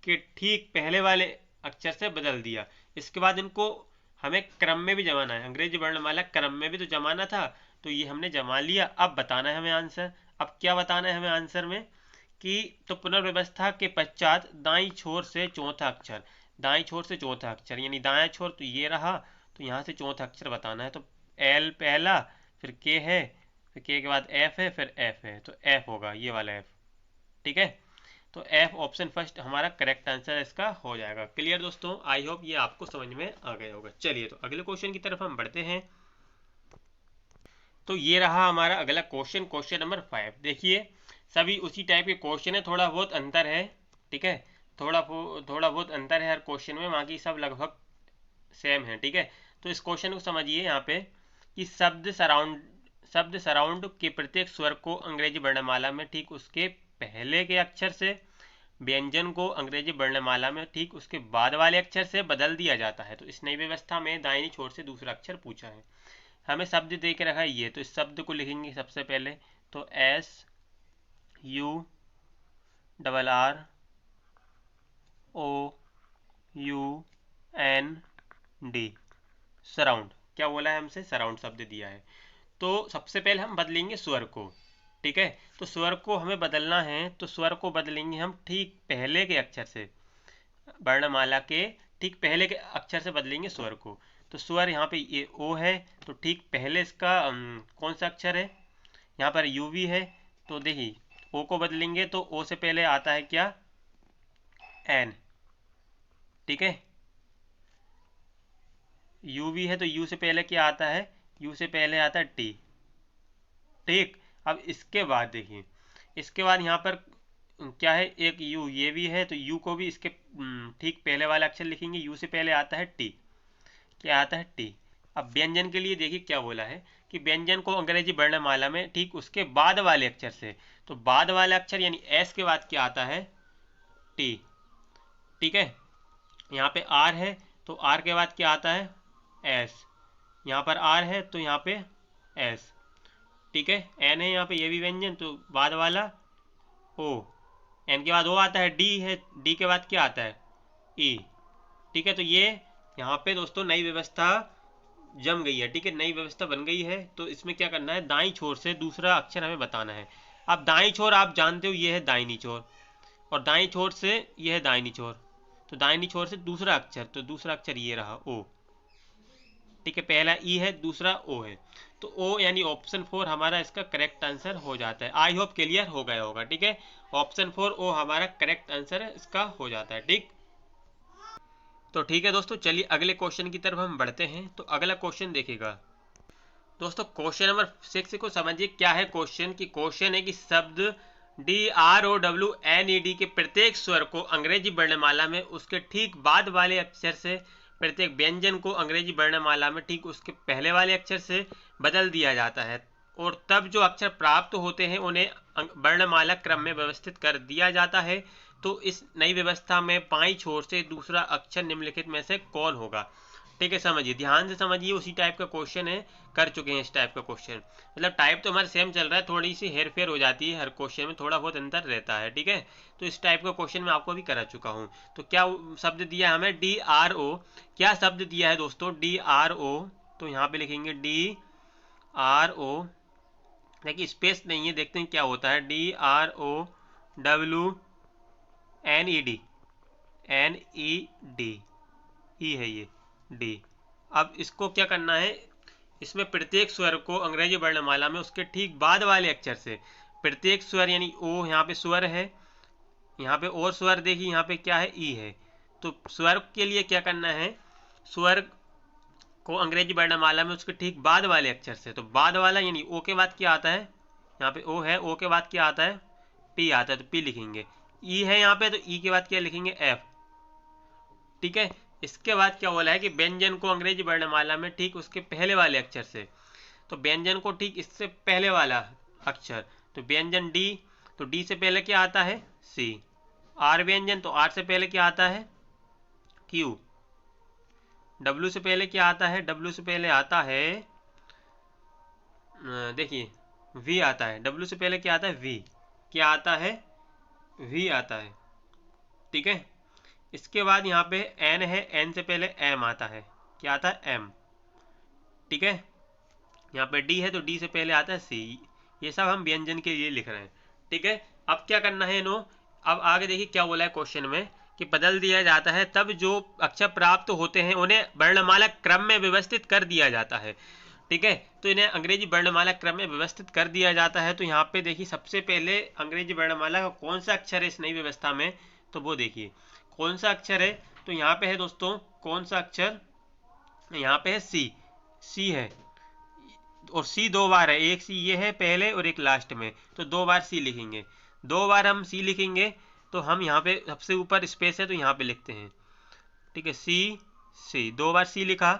के ठीक पहले वाले अक्षर से बदल दिया। इसके बाद इनको हमें क्रम में भी जमाना है, अंग्रेजी वर्णमाला क्रम में भी तो जमाना था, तो ये हमने जमा लिया। अब बताना है हमें आंसर। अब क्या बताना है हमें आंसर में कि तो पुनर्व्यवस्था के पश्चात दाईं छोर से चौथा अक्षर, दाईं छोर से चौथा अक्षर यानी दायां छोर तो ये रहा, तो यहाँ से चौथा अक्षर बताना है। तो एल पहला, फिर के है, फिर के बाद एफ है, फिर एफ है, तो एफ होगा ये वाला एफ। ठीक है, तो एफ ऑप्शन फर्स्ट हमारा करेक्ट आंसर इसका हो जाएगा। क्लियर दोस्तों, आई होप ये आपको समझ में आ गया होगा। चलिए तो अगले क्वेश्चन की तरफ हम बढ़ते हैं। तो ये रहा हमारा अगला क्वेश्चन, क्वेश्चन नंबर 5। देखिए सभी उसी टाइप के क्वेश्चन है, थोड़ा बहुत अंतर है। ठीक है, थोड़ा बहुत अंतर है हर क्वेश्चन में, बाकी सब लगभग सेम है। ठीक है, तो इस क्वेश्चन को समझिए यहाँ पे कि शब्द सराउंड के प्रत्येक स्वर को अंग्रेजी वर्णमाला में ठीक उसके पहले के अक्षर से, व्यंजन को अंग्रेजी वर्णमाला में ठीक उसके बाद वाले अक्षर से बदल दिया जाता है। तो इस नई व्यवस्था में दाहिनी छोर से दूसरा अक्षर पूछा है। हमें शब्द दे के रखा है ये, तो इस शब्द को लिखेंगे सबसे पहले, तो S U double R O U N D, surround. क्या बोला है हमसे? सराउंड शब्द दिया है। तो सबसे पहले हम बदलेंगे स्वर को। ठीक है, तो स्वर को हमें बदलना है, तो स्वर को बदलेंगे हम ठीक पहले के अक्षर से, वर्णमाला के ठीक पहले के अक्षर से बदलेंगे स्वर को। तो स्वर यहाँ पे ये ओ है, तो ठीक पहले इसका कौन सा अक्षर है? यहाँ पर यू भी है, तो देखिए ओ को बदलेंगे तो ओ से पहले आता है क्या? एन। ठीक है, यू भी है तो यू से पहले क्या आता है? यू से पहले आता है टी। ठीक, अब इसके बाद देखिए, इसके बाद यहाँ पर क्या है? एक यू ये भी है, तो यू को भी इसके ठीक पहले वाला अक्षर लिखेंगे। यू से पहले आता है टी। क्या आता है? टी। अब व्यंजन के लिए देखिए क्या बोला है कि व्यंजन को अंग्रेजी वर्णमाला में ठीक उसके बाद वाले अक्षर से, तो बाद वाला अक्षर यानी एस के बाद क्या आता है? टी। ठीक है, यहाँ पे आर है, तो आर के बाद क्या आता है? एस। यहाँ पर आर है तो यहाँ पे एस। ठीक है, एन है यहाँ पे, ये भी व्यंजन, तो बाद वाला ओ। एन के बाद ओ आता है, डी है, डी के बाद क्या आता है? ई। ठीक है, तो ये यहाँ पे दोस्तों नई व्यवस्था जम गई है। ठीक है, नई व्यवस्था बन गई है। तो इसमें क्या करना है? दाईं छोर से दूसरा अक्षर हमें बताना है। अब दाईं छोर आप जानते हो ये है दाहिनी छोर, और दाईं छोर से ये है दाहिनी छोर, तो दाहिनी छोर से दूसरा अक्षर, तो दूसरा अक्षर ये रहा ओ। ठीक है, पहला ई है, दूसरा ओ है, तो ओ यानी ऑप्शन 4 हमारा इसका करेक्ट आंसर हो जाता है। आई होप क्लियर हो गया होगा। ठीक है, ऑप्शन 4 ओ हमारा करेक्ट आंसर है, इसका हो जाता है। ठीक, तो ठीक है दोस्तों, चलिए अगले क्वेश्चन की तरफ हम बढ़ते हैं। तो अगला क्वेश्चन देखिएगा दोस्तों, क्वेश्चन नंबर 6 को समझिए क्या है क्वेश्चन। की क्वेश्चन है कि शब्द DROWNED के प्रत्येक स्वर को अंग्रेजी वर्णमाला में उसके ठीक बाद वाले अक्षर से, प्रत्येक व्यंजन को अंग्रेजी वर्णमाला में ठीक उसके पहले वाले अक्षर से बदल दिया जाता है, और तब जो अक्षर प्राप्त होते हैं उन्हें वर्णमाला क्रम में व्यवस्थित कर दिया जाता है। तो इस नई व्यवस्था में बाईं छोर से दूसरा अक्षर निम्नलिखित में से कौन होगा? ठीक है, समझिए, ध्यान से समझिए, उसी टाइप का क्वेश्चन है, कर चुके हैं इस टाइप का क्वेश्चन। मतलब टाइप तो हमारा सेम चल रहा है, थोड़ी सी हेर फेर हो जाती है, हर क्वेश्चन में थोड़ा बहुत अंतर रहता है। ठीक है, तो इस टाइप का क्वेश्चन मैं आपको भी करा चुका हूँ। तो क्या शब्द दिया है हमें? DRO। क्या शब्द दिया है दोस्तों? DRO। तो यहाँ पे लिखेंगे DRO, देखिए स्पेस नहीं है, देखते हैं क्या होता है। DROWNED, NED, ई है ये, डी। अब इसको क्या करना है? इसमें प्रत्येक स्वर को अंग्रेजी वर्णमाला में उसके ठीक बाद वाले अक्षर से, प्रत्येक स्वर यानी ओ, यहाँ पे स्वर है, यहाँ पे और स्वर देखिए, यहाँ पे क्या है? ई है। तो स्वर के लिए क्या करना है? स्वर को अंग्रेजी वर्णमाला में उसके ठीक बाद वाले अक्षर से, तो बाद वाला यानी ओ के बाद क्या आता है? यहाँ पे ओ है, ओ के बाद क्या आता है? पी आता है, तो पी लिखेंगे। ई है यहाँ पे, तो ई के बाद क्या लिखेंगे? एफ। ठीक है, इसके बाद क्या बोला है कि व्यंजन को अंग्रेजी वर्णमाला में ठीक उसके पहले वाले अक्षर से, तो व्यंजन को ठीक इससे पहले वाला अक्षर, तो व्यंजन डी, तो डी से पहले क्या आता है? सी। आर व्यंजन, तो आर से पहले क्या आता है? क्यू। डब्ल्यू से पहले क्या आता है? डब्ल्यू से पहले आता है, देखिए वी आता है। डब्ल्यू से पहले क्या आता है? वी। क्या आता है? वी आता है। ठीक है। इसके बाद यहाँ पे एन है, एन से पहले एम आता है। क्या आता है? एम। ठीक है। यहाँ पे डी है तो डी से पहले आता है सी। ये सब हम व्यंजन के लिए लिख रहे हैं। ठीक है। अब क्या करना है नो, अब आगे देखिए क्या बोला है क्वेश्चन में कि बदल दिया जाता है तब जो अक्षर प्राप्त होते हैं उन्हें वर्णमाला क्रम में व्यवस्थित कर दिया जाता है। ठीक है। तो इन्हें अंग्रेजी वर्णमाला क्रम में व्यवस्थित कर दिया जाता है। तो यहाँ पे देखिए सबसे पहले अंग्रेजी वर्णमाला का कौन सा अक्षर है इस नई व्यवस्था में, तो वो देखिए कौन सा अक्षर है। तो यहाँ पे है दोस्तों कौन सा अक्षर, यहाँ पे है सी। सी है और सी दो बार है, एक सी ये है पहले और एक लास्ट में, तो दो बार सी लिखेंगे। दो बार हम सी लिखेंगे तो हम यहाँ पे सबसे ऊपर स्पेस है तो यहाँ पे लिखते हैं। ठीक है। सी सी, दो बार सी लिखा।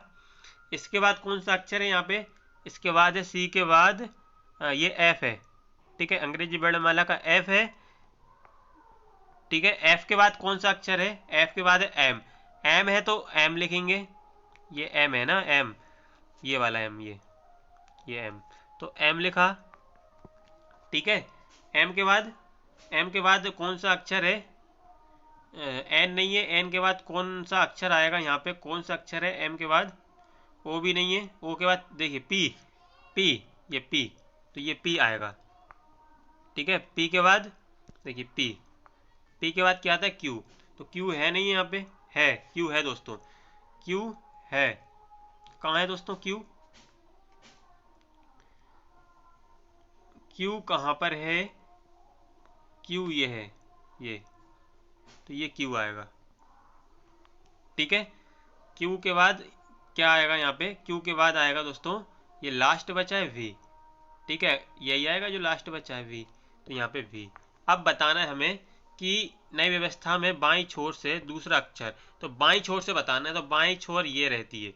इसके बाद कौन सा अक्षर है यहाँ पे? इसके बाद है सी के बाद ये एफ है। ठीक है। अंग्रेजी वर्णमाला का एफ है। ठीक है। एफ के बाद कौन सा अक्षर है? एफ के बाद है एम। एम है तो एम लिखेंगे, ये एम है ना, एम, ये वाला एम, ये एम, तो एम लिखा। ठीक है। एम के बाद कौन सा अक्षर है? एन नहीं है। एन के बाद कौन सा अक्षर आएगा यहाँ पे? कौन सा अक्षर है एम के बाद? ओ भी नहीं है। ओ के बाद देखिए पी। पी, ये पी, तो ये पी आएगा। ठीक है। पी के बाद देखिए पी। पी के बाद क्या आता है? क्यू। तो क्यू है नहीं है यहाँ पे? है, क्यू है दोस्तों, क्यू है। कहाँ है दोस्तों क्यू? क्यू कहाँ पर है? क्यू ये है, ये, तो ये क्यू आएगा। ठीक है। क्यू के बाद क्या आएगा यहाँ पे? क्यू के बाद आएगा दोस्तों ये लास्ट बचा है वी। ठीक है। यही आएगा जो लास्ट बचा है वी, तो यहाँ पे वी। अब बताना है हमें कि नई व्यवस्था में बाईं छोर से दूसरा अक्षर, तो बाईं छोर से बताना है। तो बाईं छोर ये रहती है।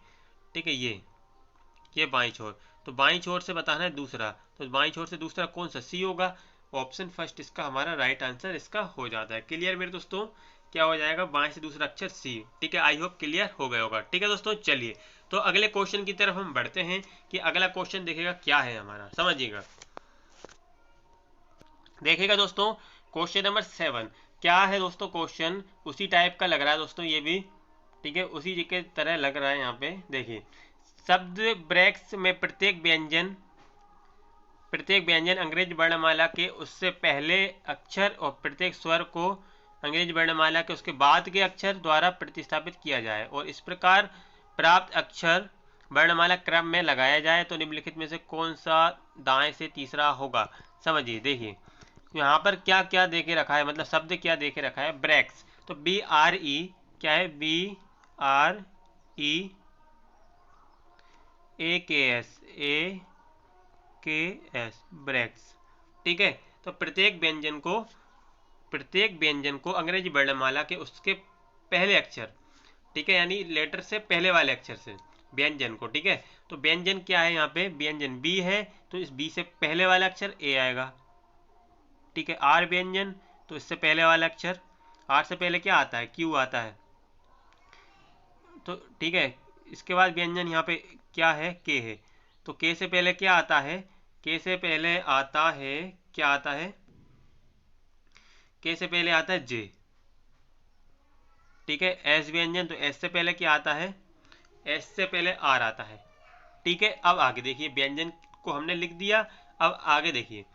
ठीक है। ये बाईं छोर, तो बाईं छोर से बताना है दूसरा। तो बाईं छोर से दूसरा कौन सा? सी होगा। ऑप्शन फर्स्ट इसका हमारा राइट आंसर इसका हो जाता है। क्लियर मेरे दोस्तों? क्या हो जाएगा? बाएं से दूसरा अक्षर सी। ठीक है। आई होप क्लियर हो गया होगा। ठीक है दोस्तों, चलिए तो अगले क्वेश्चन की तरफ हम बढ़ते हैं कि अगला क्वेश्चन देखेगा क्या है हमारा, समझिएगा। देखिएगा दोस्तों क्वेश्चन नंबर 7 क्या है दोस्तों? क्वेश्चन उसी टाइप का लग रहा है दोस्तों, ये भी ठीक है, उसी की तरह लग रहा है। यहाँ पे देखिए शब्द ब्रैक्स में प्रत्येक व्यंजन अंग्रेजी वर्णमाला के उससे पहले अक्षर और प्रत्येक स्वर को अंग्रेजी वर्णमाला के उसके बाद के अक्षर द्वारा प्रतिस्थापित किया जाए और इस प्रकार प्राप्त अक्षर वर्णमाला क्रम में लगाया जाए तो निम्नलिखित में से कौन सा दाएं से तीसरा होगा? समझिए। देखिए यहाँ पर क्या क्या दे के रखा है, मतलब शब्द क्या दे के रखा है? ब्रैक्स, तो बी आर ई क्या है? बी आर ई ए के एस, ब्रैक्स। ठीक है। तो प्रत्येक व्यंजन को अंग्रेजी वर्णमाला के उसके पहले अक्षर, ठीक है, यानी लेटर से पहले वाले अक्षर से व्यंजन को। ठीक है। तो व्यंजन क्या है यहाँ पे? व्यंजन बी है तो इस बी से पहले वाला अक्षर ए आएगा। ठीक है। आर व्यंजन, तो इससे पहले वाला अक्षर, आर से पहले क्या आता है? क्यू आता है। तो ठीक है। इसके बाद व्यंजन यहाँ पे क्या है? के है। तो के से पहले क्या आता है? के से पहले आता है, क्या आता है? के से पहले आता है जे। ठीक है। एस व्यंजन, तो एस से पहले क्या आता है? एस से पहले आर आता है। ठीक है। अब आगे देखिए व्यंजन को हमने लिख दिया। अब आगे देखिए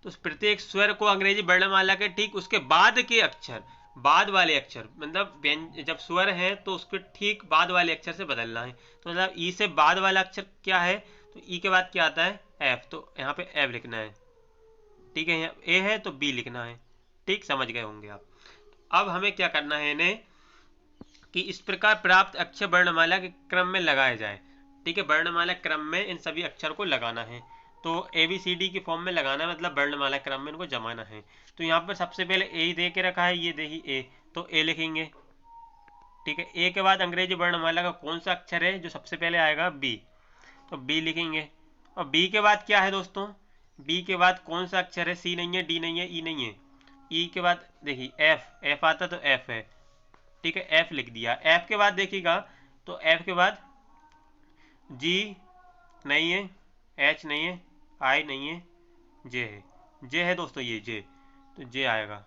तो प्रत्येक स्वर को अंग्रेजी वर्णमाला के ठीक उसके बाद के अक्षर, बाद वाले अक्षर, मतलब जब स्वर है तो उसके ठीक बाद वाले अक्षर से बदलना है। तो मतलब ई से बाद वाला अक्षर क्या है? तो ई के बाद क्या आता है? एफ, तो यहाँ पे एफ लिखना है। ठीक है। यहाँ ए है तो बी लिखना है। ठीक, समझ गए होंगे आप। अब हमें क्या करना है इन्हें कि इस प्रकार प्राप्त अक्षर वर्णमाला के क्रम में लगाया जाए। ठीक है। वर्णमाला क्रम में इन सभी अक्षर को लगाना है, तो ABCD की फॉर्म में लगाना है, मतलब वर्णमाला क्रम में इनको जमाना है। तो यहाँ पर सबसे पहले ए ही दे के रखा है, ये देखिए ए, तो ए लिखेंगे। ठीक है। ए के बाद अंग्रेजी वर्णमाला का कौन सा अक्षर है जो सबसे पहले आएगा? बी, तो बी लिखेंगे। और बी के बाद क्या है दोस्तों? बी के बाद कौन सा अक्षर है? सी नहीं है, डी नहीं है, ई नहीं है। ई के बाद देखिए एफ आता तो एफ है, ठीक है, एफ लिख दिया। एफ के बाद देखिएगा तो एफ के बाद जी नहीं है, एच नहीं है, आई नहीं है, जे है। जे है दोस्तों, ये जे, तो जे आएगा।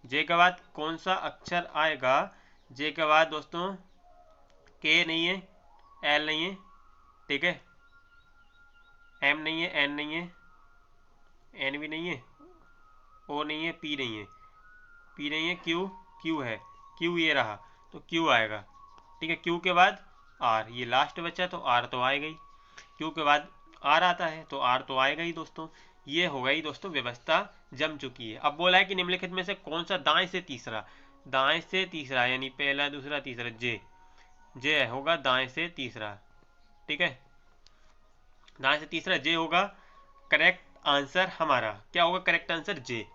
जे के बाद कौन सा अक्षर आएगा? जे के बाद दोस्तों के नहीं है, एल नहीं है, ठीक है, एम नहीं है, एन नहीं है, एन भी नहीं है, ओ नहीं है, पी नहीं है, पी नहीं है, क्यू, क्यू है, क्यू ये रहा, तो क्यू आएगा, ठीक है। क्यू के बाद आर, ये लास्ट बचा तो आर तो आएगा ही। क्यू के बाद आर आता है तो आर तो आएगा ही दोस्तों। ये हो गई दोस्तों, व्यवस्था जम चुकी है। अब बोला है कि निम्नलिखित में से कौन सा दाएं से तीसरा, दाएं से तीसरा यानी पहला दूसरा तीसरा, जे, जे होगा दाएं से तीसरा, ठीक है, दाएं से तीसरा जे होगा। करेक्ट आंसर हमारा क्या होगा? करेक्ट आंसर जे।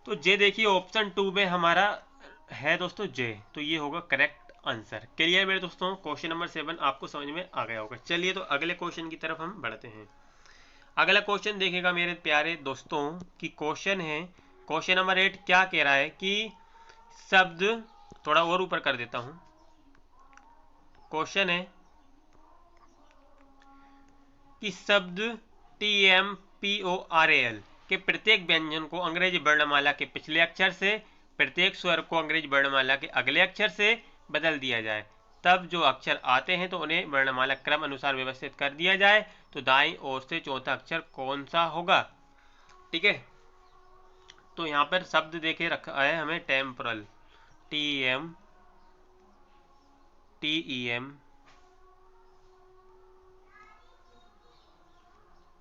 तो जे देखिए ऑप्शन 2 में हमारा है दोस्तों जे, तो ये होगा करेक्ट आंसर। क्लियर मेरे दोस्तों? क्वेश्चन नंबर 7 आपको समझ में आ गया होगा। चलिए तो अगले क्वेश्चन की तरफ हम बढ़ते हैं। अगला क्वेश्चन देखिएगा मेरे प्यारे दोस्तों कि क्वेश्चन है, क्वेश्चन नंबर 8 क्या कह रहा है कि शब्द, थोड़ा और ऊपर कर देता हूं, क्वेश्चन है कि शब्द TMPORAL के प्रत्येक व्यंजन को अंग्रेजी वर्णमाला के पिछले अक्षर से, प्रत्येक स्वर को अंग्रेजी वर्णमाला के अगले अक्षर से बदल दिया जाए। तब जो अक्षर आते हैं तो उन्हें वर्णमाला क्रम अनुसार व्यवस्थित कर दिया जाए। तो दाईं ओर से चौथा अक्षर कौन सा होगा? ठीक है, तो यहाँ पर शब्द देखे रखा है हमें टेम्पोरल, TEM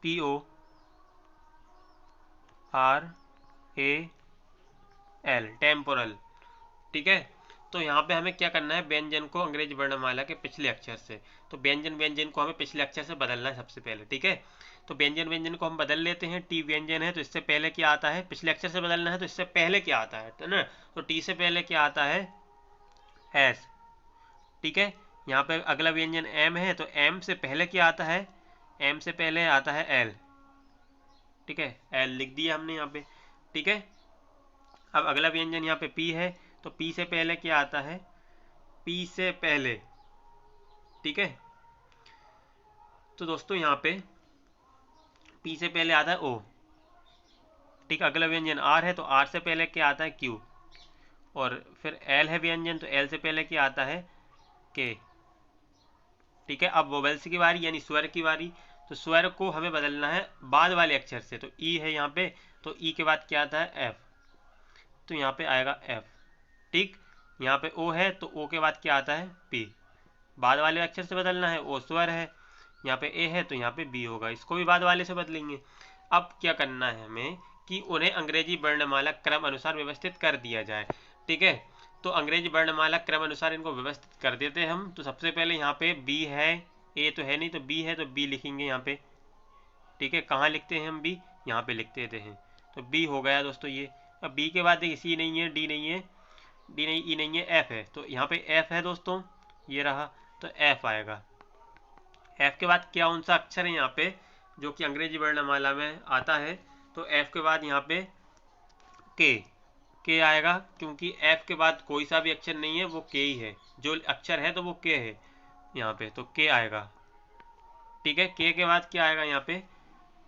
PORAL, टेम्पोरल, ठीक है। तो यहाँ पे हमें क्या करना है? व्यंजन को अंग्रेजी वर्णमाला के पिछले अक्षर से, तो व्यंजन को हमें पिछले अक्षर से बदलना है सबसे पहले, ठीक है। तो व्यंजन को हम बदल लेते हैं। टी व्यंजन है तो इससे पहले क्या आता है? पिछले अक्षर से बदलना है तो इससे पहले क्या आता है, ना? तो टी से पहले क्या आता है? एस, ठीक है। यहाँ पे अगला व्यंजन एम है तो एम से पहले क्या आता है? एम से पहले आता है एल, ठीक है, एल लिख दिया हमने यहाँ पे, ठीक है। अब अगला व्यंजन यहाँ पे पी है तो पी से पहले क्या आता है? पी से पहले, ठीक है। तो दोस्तों यहाँ पे पी से पहले आता है ओ, ठीक। अगला व्यंजन आर है तो आर से पहले क्या आता है? क्यू। और फिर एल है व्यंजन तो एल से पहले क्या आता है? के, ठीक है। अब वोवेल्स की बारी यानी स्वर की बारी, तो स्वर को हमें बदलना है बाद वाले अक्षर से। तो ई है यहाँ पे, तो ई के बाद क्या आता है? एफ, तो यहाँ पे आएगा एफ, ठीक। यहाँ पे ओ है तो ओ के बाद क्या आता है? पी, बाद वाले अक्षर से बदलना है, ओ स्वर है। यहाँ पे ए है तो यहाँ पे बी होगा, इसको भी बाद वाले से बदलेंगे। अब क्या करना है हमें कि उन्हें अंग्रेजी वर्णमाला क्रम अनुसार व्यवस्थित कर दिया जाए, ठीक है। तो अंग्रेजी वर्णमाला क्रम अनुसार इनको व्यवस्थित कर देते हैं हम। तो सबसे पहले यहाँ पे बी है, ए तो है नहीं तो बी है तो बी लिखेंगे यहाँ पे, ठीक है। कहाँ लिखते हैं हम बी? यहाँ पे लिख देते हैं, तो बी हो गया दोस्तों ये। अब बी के बाद देखिए सी नहीं है, डी नहीं है, डी नहीं, ई नहीं है, एफ है, तो यहाँ पे एफ है दोस्तों, ये रहा, तो एफ आएगा। एफ के बाद क्या कौन सा अक्षर है यहाँ पे जो कि अंग्रेजी वर्णमाला में आता है? तो एफ के बाद यहाँ पे के आएगा, क्योंकि एफ के बाद कोई सा भी अक्षर नहीं है, वो के ही है, जो अक्षर है तो वो के है यहाँ पे, तो के आएगा, ठीक है। के बाद क्या आएगा? यहाँ पे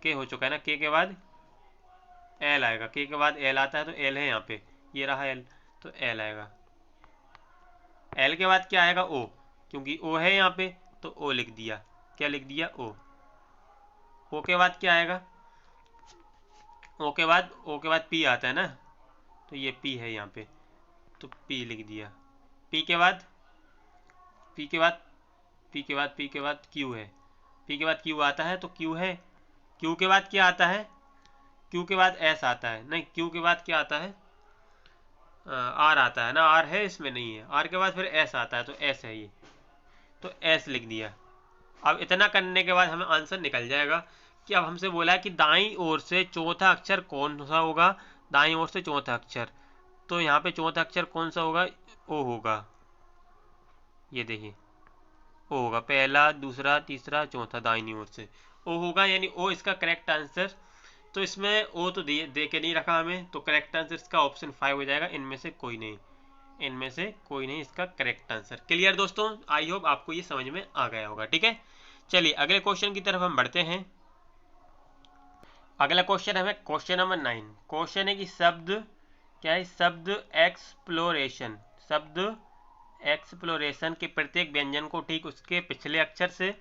के हो चुका है ना, के बाद एल आएगा, के बाद एल आता है तो एल है यहाँ पे, ये रहा एल, तो एल आएगा। एल के बाद क्या आएगा? ओ, क्योंकि ओ है यहाँ पे तो ओ लिख दिया, क्या लिख दिया? ओ। ओ के बाद क्या आएगा? ओ के बाद पी आता है ना, तो ये पी है यहाँ पे, तो पी लिख दिया। पी के बाद क्यू है, पी के बाद क्यू आता है तो क्यू है। क्यू के बाद क्या आता है? क्यू के बाद एस आता है, नहीं, क्यू के बाद क्या आता है? आर आता है ना, आर है इसमें नहीं है। आर के बाद फिर एस आता है तो एस है ये, तो एस लिख दिया। अब इतना करने के बाद हमें आंसर निकल जाएगा कि अब हमसे बोला है कि दाईं ओर से चौथा अक्षर कौन सा होगा? दाईं ओर से चौथा अक्षर, तो यहाँ पे चौथा अक्षर कौन सा होगा? ओ होगा, ये देखिए ओ होगा, पहला दूसरा तीसरा चौथा दाईं ओर से ओ होगा, यानी ओ इसका करेक्ट आंसर। तो इसमें ओ तो दे के नहीं रखा हमें, तो करेक्ट आंसर इसका ऑप्शन 5 हो जाएगा, इनमें से कोई नहीं, इनमें से कोई नहीं इसका करेक्ट आंसर। क्लियर दोस्तों, आई होप आपको ये समझ में आ गया होगा। ठीक है, चलिए अगले क्वेश्चन की तरफ हम बढ़ते हैं। अगला क्वेश्चन हमें क्वेश्चन नंबर 9। क्वेश्चन है कि शब्द क्या है, शब्द एक्सप्लोरेशन, शब्द एक्सप्लोरेशन के प्रत्येक व्यंजन को ठीक उसके पिछले अक्षर से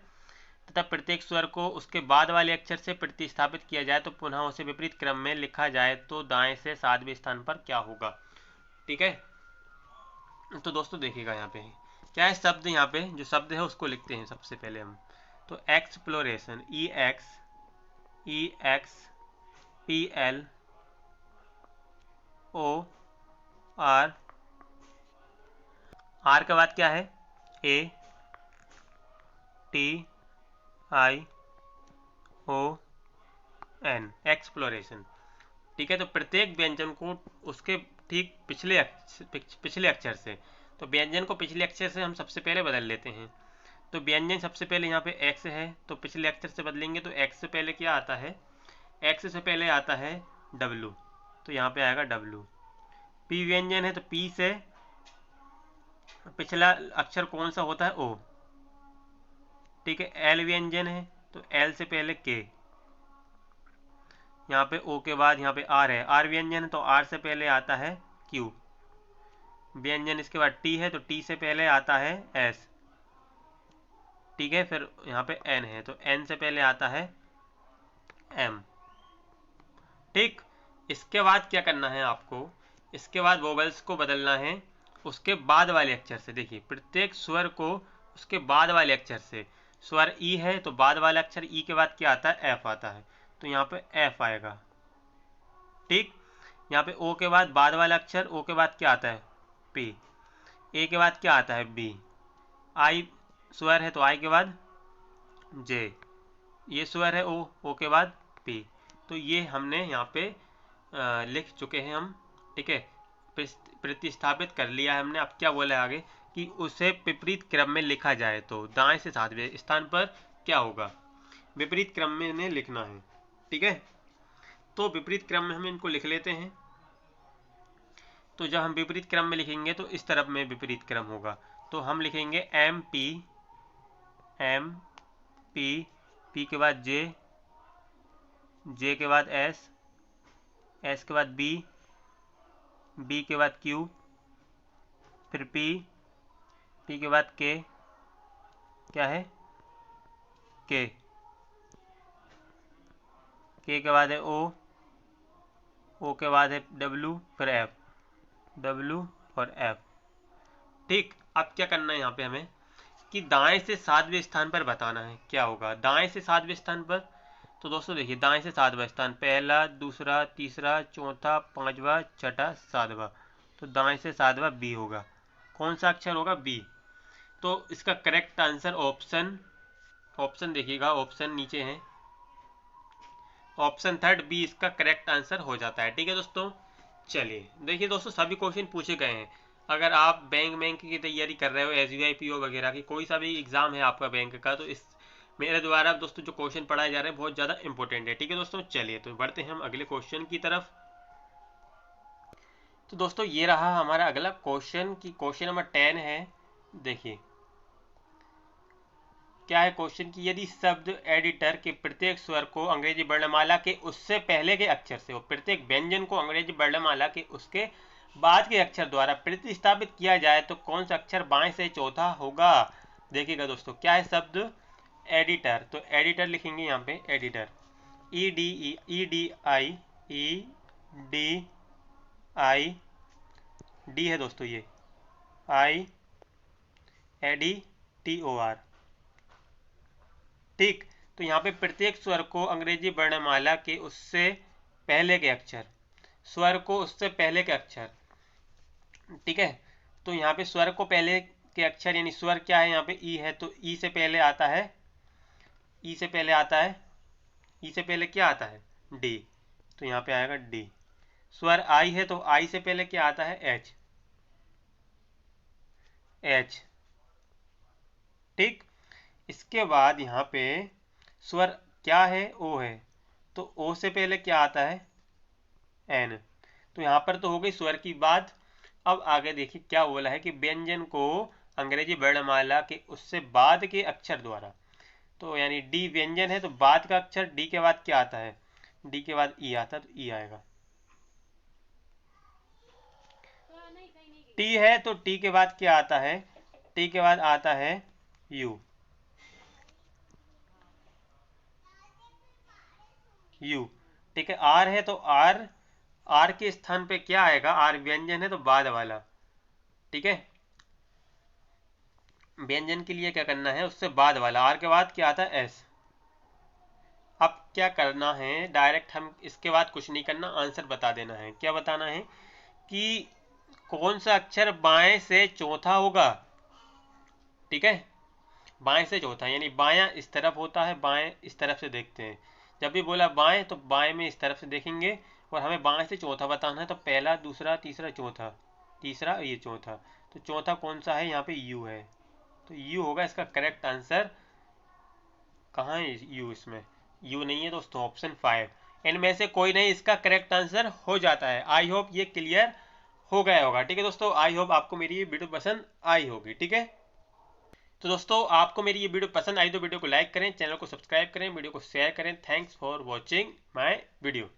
तथा प्रत्येक स्वर को उसके बाद वाले अक्षर से प्रतिस्थापित किया जाए तो पुनः उसे विपरीत क्रम में लिखा जाए तो दाएं से 7वें स्थान पर क्या होगा। ठीक है, तो दोस्तों देखिएगा यहाँ पे क्या है शब्द, यहाँ पे जो शब्द है उसको लिखते हैं सबसे पहले हम। तो एक्सप्लोरेशन, EXPLOR, आर के बाद क्या है ATION, एक्सप्लोरेशन। ठीक है, तो प्रत्येक व्यंजन को उसके ठीक पिछले अक्षर से, तो व्यंजन को पिछले अक्षर से हम सबसे पहले बदल लेते हैं। तो व्यंजन सबसे पहले यहाँ पे एक्स है, तो पिछले अक्षर से बदलेंगे तो एक्स से पहले क्या आता है, एक्स से पहले आता है डब्लू, तो यहाँ पे आएगा डब्लू। पी व्यंजन है तो पी से पिछला अक्षर कौन सा होता है, ओ। ठीक है, एल व्यंजन है तो एल से पहले के, यहाँ पे ओ के बाद यहाँ पे आर है। आर व्यंजन है तो आर से पहले आता है क्यू व्यंजन। इसके बाद टी है तो टी से पहले आता है एस। ठीक है, फिर यहाँ पे एन है तो एन से पहले आता है एम। ठीक, इसके बाद क्या करना है आपको, इसके बाद वोवेल्स को बदलना है उसके बाद वाले अक्षर से। देखिए प्रत्येक स्वर को उसके बाद वाले अक्षर से, स्वर ई है तो बाद वाला अक्षर ई के बाद क्या आता है, एफ आता है, तो यहाँ पे एफ आएगा। ठीक, यहाँ पे ओ के बाद वाला अक्षर, ओ के बाद क्या आता है पी, ए के बाद क्या आता है बी, आई स्वर है तो आई के बाद जे, ये स्वर है ओ के बाद पी। तो ये हमने यहाँ पे लिख चुके हैं हम। ठीक है, प्रतिस्थापित कर लिया है हमने। अब क्या बोला है आगे कि उसे विपरीत क्रम में लिखा जाए तो दाएं से 7वें स्थान पर क्या होगा, विपरीत क्रम में इन्हें लिखना है। ठीक है, तो विपरीत क्रम में हम इनको लिख लेते हैं। तो जब हम विपरीत क्रम में लिखेंगे तो इस तरफ में विपरीत क्रम होगा, तो हम लिखेंगे एम पी पी के बाद जे, जे के बाद एस, एस के बाद बी, बी के बाद क्यू, फिर पी के बाद के, क्या है के के बाद है ओ के बाद है डब्लू, फिर एफ, डब्लू और एफ। ठीक, अब क्या करना है यहाँ पे हमें कि दाएं से 7वें स्थान पर बताना है क्या होगा। दाएं से 7वें स्थान पर, तो दोस्तों देखिए दाएं से 7वां स्थान, पहला, दूसरा, तीसरा, चौथा, 5वां, छठा, 7वां, तो दाएं से 7वां बी होगा। कौन सा अक्षर होगा, बी। तो इसका करेक्ट आंसर ऑप्शन देखिएगा, ऑप्शन नीचे है, ऑप्शन थर्ड बी इसका करेक्ट आंसर हो जाता है। ठीक है दोस्तों, चलिए देखिए दोस्तों सभी क्वेश्चन पूछे गए हैं। अगर आप बैंक की तैयारी कर रहे हो, SBI PO वगैरह की, कोई सा भी एग्जाम है आपका बैंक का, तो इस मेरे द्वारा दोस्तों जो क्वेश्चन पढ़ाए जा रहे हैं बहुत ज़्यादा इंपॉर्टेंट है। ठीक है दोस्तों, चलिए तो बढ़ते हैं हम अगले क्वेश्चन की तरफ। तो दोस्तों ये रहा हमारा अगला क्वेश्चन की क्वेश्चन नंबर 10 है। देखिए क्या है क्वेश्चन की, यदि शब्द एडिटर के प्रत्येक स्वर को अंग्रेजी वर्णमाला के उससे पहले के अक्षर से, और प्रत्येक व्यंजन को अंग्रेजी वर्णमाला के उसके बाद के अक्षर द्वारा प्रतिस्थापित किया जाए तो कौन सा अक्षर बाएं से चौथा होगा। देखिएगा दोस्तों क्या है शब्द एडिटर, तो एडिटर लिखेंगे यहाँ पे एडिटर, डी है दोस्तों, ये IADTOR। ठीक, तो यहाँ पे प्रत्येक स्वर को अंग्रेजी वर्णमाला के उससे पहले के अक्षर, स्वर को उससे पहले के अक्षर। ठीक है, तो यहाँ पे स्वर को पहले के अक्षर, यानी स्वर क्या है यहाँ पे ई है, तो ई से पहले आता है, ई से पहले आता है, ई से पहले क्या आता है डी, तो यहाँ पे आएगा डी। स्वर आई है तो आई से पहले क्या आता है एच, ठीक। इसके बाद यहाँ पे स्वर क्या है, ओ है, तो ओ से पहले क्या आता है, एन। तो यहाँ पर तो हो गई स्वर की बात। अब आगे देखिए क्या बोला है कि व्यंजन को अंग्रेजी वर्णमाला के उससे बाद के अक्षर द्वारा, तो यानी डी व्यंजन है तो बाद का अक्षर डी के बाद क्या आता है, डी के बाद ई आता है, तो ई आएगा। टी है तो टी के बाद क्या आता है, टी के बाद आता है यू, यू। ठीक है, आर है तो आर, आर के स्थान पे क्या आएगा, आर व्यंजन है तो बाद वाला। ठीक है, व्यंजन के लिए क्या करना है, उससे बाद वाला, आर के बाद क्या आता है, एस। अब क्या करना है, डायरेक्ट हम इसके बाद कुछ नहीं करना, आंसर बता देना है। क्या बताना है कि कौन सा अक्षर बाएं से चौथा होगा। ठीक है, बाएं से चौथा, यानी बायां इस तरफ होता है, बाएं इस तरफ से देखते हैं। जब भी बोला बाएं तो बाएं में इस तरफ से देखेंगे, और हमें बाएं से चौथा बताना है, तो पहला, दूसरा, तीसरा, चौथा, तीसरा, ये चौथा। तो चौथा कौन सा है, यहाँ पे यू है, तो यू होगा इसका करेक्ट आंसर। कहाँ है यू, इसमें यू नहीं है दोस्तों, ऑप्शन 5। इनमें से कोई नहीं इसका करेक्ट आंसर हो जाता है। आई होप ये क्लियर हो गया होगा। ठीक है दोस्तों, आई होप आपको मेरी ये वीडियो पसंद आई होगी। ठीक है, तो दोस्तों आपको मेरी ये वीडियो पसंद आई तो वीडियो को लाइक करें, चैनल को सब्सक्राइब करें, वीडियो को शेयर करें। Thanks for watching my video.